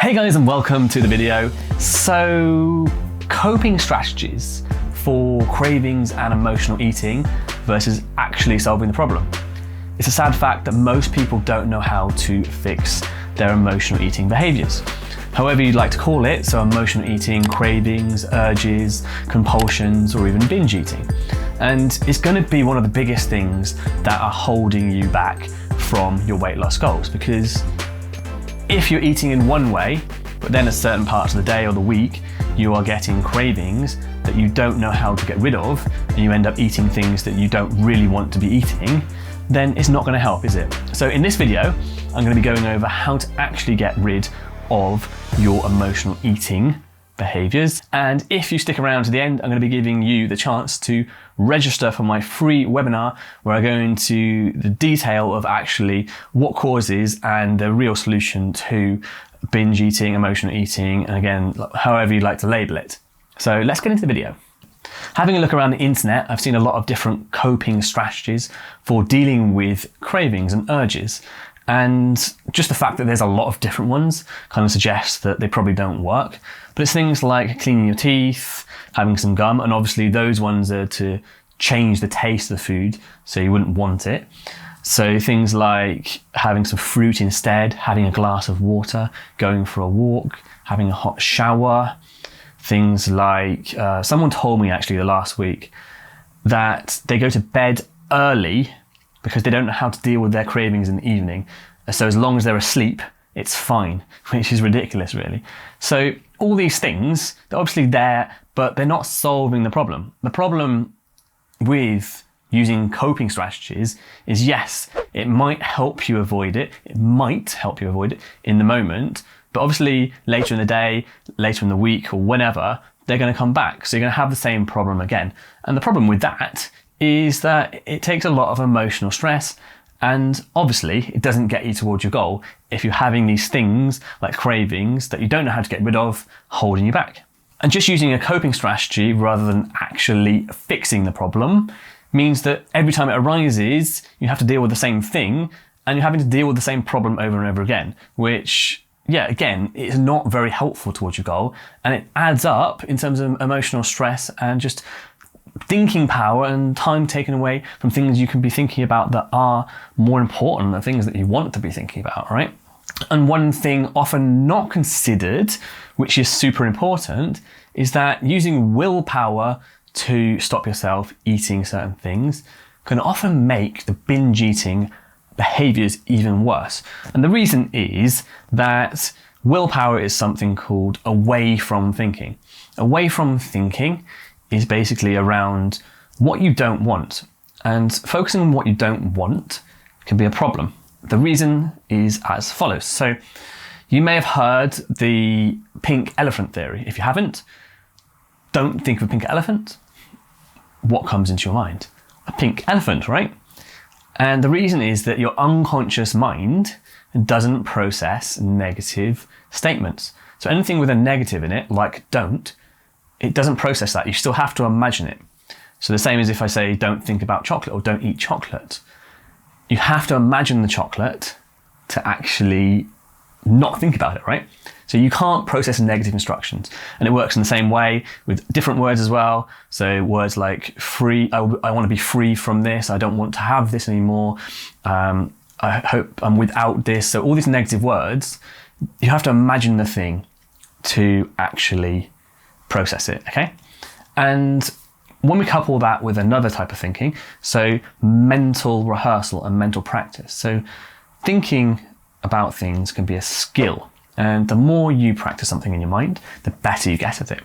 Hey guys, and welcome to the video. So, coping strategies for cravings and emotional eating versus actually solving the problem. It's a sad fact that most people don't know how to fix their emotional eating behaviors. However you'd like to call it, so emotional eating, cravings, urges, compulsions, or even binge eating. And it's going to be one of the biggest things that are holding you back from your weight loss goals, because if you're eating in one way, but then at certain parts of the day or the week, you are getting cravings that you don't know how to get rid of, and you end up eating things that you don't really want to be eating, then it's not going to help, is it? So in this video, I'm going to be going over how to actually get rid of your emotional eating behaviors. And if you stick around to the end, I'm going to be giving you the chance to register for my free webinar where I go into the detail of actually what causes and the real solution to binge eating, emotional eating, and again, however you'd like to label it. So let's get into the video. Having a look around the internet, I've seen a lot of different coping strategies for dealing with cravings and urges. And just the fact that there's a lot of different ones kind of suggests that they probably don't work. But it's things like cleaning your teeth, having some gum, and obviously those ones are to change the taste of the food so you wouldn't want it. So things like having some fruit instead, having a glass of water, going for a walk, having a hot shower. Things like, someone told me actually the last week that they go to bed early because they don't know how to deal with their cravings in the evening. So as long as they're asleep, it's fine, which is ridiculous really. So all these things, they're obviously there, but they're not solving the problem. The problem with using coping strategies is, yes, it might help you avoid it. It might help you avoid it in the moment, but obviously later in the day, later in the week, or whenever, they're going to come back. So you're going to have the same problem again. And the problem with that is that it takes a lot of emotional stress, and obviously it doesn't get you towards your goal if you're having these things like cravings that you don't know how to get rid of holding you back. And just using a coping strategy rather than actually fixing the problem means that every time it arises, you have to deal with the same thing, and you're having to deal with the same problem over and over again, which, yeah, again, is not very helpful towards your goal, and it adds up in terms of emotional stress and just thinking power and time taken away from things you can be thinking about that are more important, the things that you want to be thinking about, right? And one thing often not considered, which is super important, is that using willpower to stop yourself eating certain things can often make the binge eating behaviors even worse. And the reason is that willpower is something called away from thinking. Away from thinking is basically around what you don't want, and focusing on what you don't want can be a problem. The reason is as follows. So you may have heard the pink elephant theory. If you haven't, don't think of a pink elephant. What comes into your mind? A pink elephant, right? And the reason is that your unconscious mind doesn't process negative statements. So anything with a negative in it, like don't, it doesn't process that. You still have to imagine it. So the same as if I say, don't think about chocolate or don't eat chocolate. You have to imagine the chocolate to actually not think about it, right? So you can't process negative instructions. And it works in the same way with different words as well. So words like free, I want to be free from this. I don't want to have this anymore. I hope I'm without this. So all these negative words, you have to imagine the thing to actually process it, okay? And when we couple that with another type of thinking, so mental rehearsal and mental practice. So thinking about things can be a skill. And the more you practice something in your mind, the better you get at it.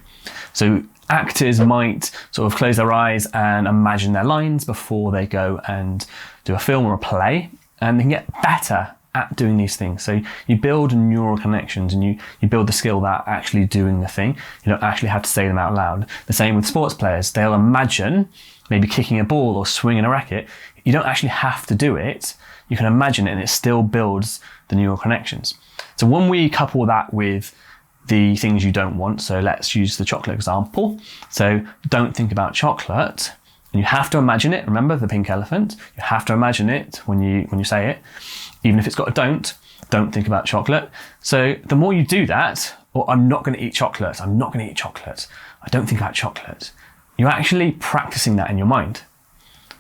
So actors might sort of close their eyes and imagine their lines before they go and do a film or a play, and they can get better at doing these things. So you build neural connections, and you build the skill that actually doing the thing. You don't actually have to say them out loud. The same with sports players. They'll imagine maybe kicking a ball or swinging a racket. You don't actually have to do it. You can imagine it, and it still builds the neural connections. So when we couple that with the things you don't want, so let's use the chocolate example. So don't think about chocolate, and you have to imagine it. Remember the pink elephant? You have to imagine it when you say it, even if it's got a don't. don't think about chocolate. So the more you do that, or I'm not going to eat chocolate, I'm not going to eat chocolate, I don't think about chocolate, you're actually practicing that in your mind.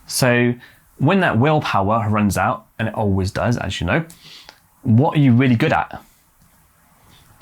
So when that willpower runs out, and it always does, as you know, what are you really good at?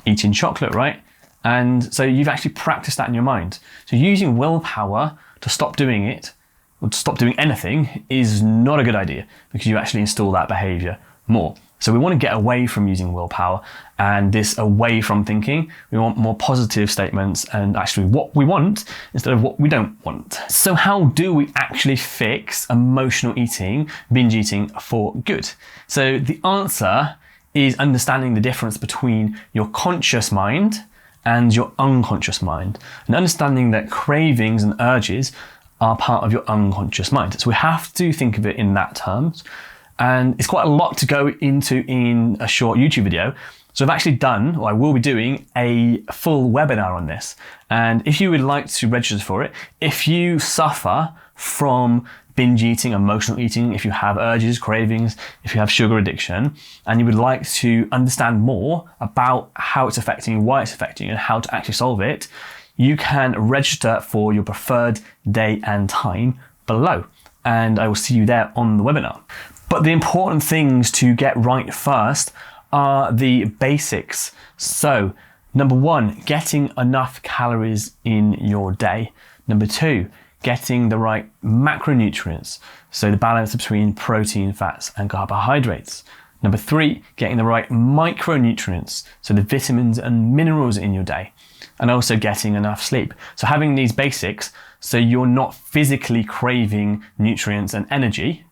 Eating chocolate, right? And so you've actually practiced that in your mind. So using willpower to stop doing it, or to stop doing anything, is not a good idea, because you actually install that behavior more. So we want to get away from using willpower and this away from thinking. We want more positive statements and actually what we want instead of what we don't want. So how do we actually fix emotional eating, binge eating for good? So the answer is understanding the difference between your conscious mind and your unconscious mind, and understanding that cravings and urges are part of your unconscious mind. So we have to think of it in that terms. And it's quite a lot to go into in a short YouTube video. So I've actually done, or I will be doing, a full webinar on this. And if you would like to register for it, if you suffer from binge eating, emotional eating, if you have urges, cravings, if you have sugar addiction, and you would like to understand more about how it's affecting you, why it's affecting you, and how to actually solve it, you can register for your preferred day and time below. And I will see you there on the webinar. But the important things to get right first are the basics. So, number one, getting enough calories in your day. Number two, getting the right macronutrients. So the balance between protein, fats, and carbohydrates. Number three, getting the right micronutrients. So the vitamins and minerals in your day. And also getting enough sleep. So having these basics, so you're not physically craving nutrients and energy.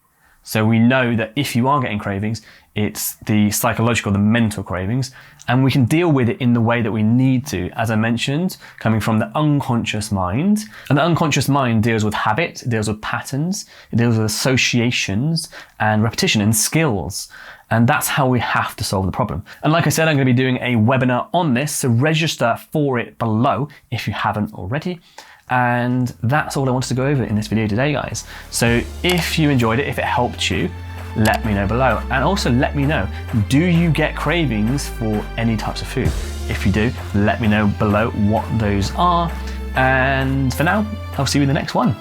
So we know that if you are getting cravings, it's the psychological, the mental cravings, and we can deal with it in the way that we need to, as I mentioned, coming from the unconscious mind. And the unconscious mind deals with habit, it deals with patterns, it deals with associations and repetition and skills. And that's how we have to solve the problem. And like I said, I'm going to be doing a webinar on this, so register for it below if you haven't already. And that's all I wanted to go over in this video today, guys. So if you enjoyed it, if it helped you, let me know below. And also let me know, do you get cravings for any types of food? If you do, let me know below what those are. And for now, I'll see you in the next one.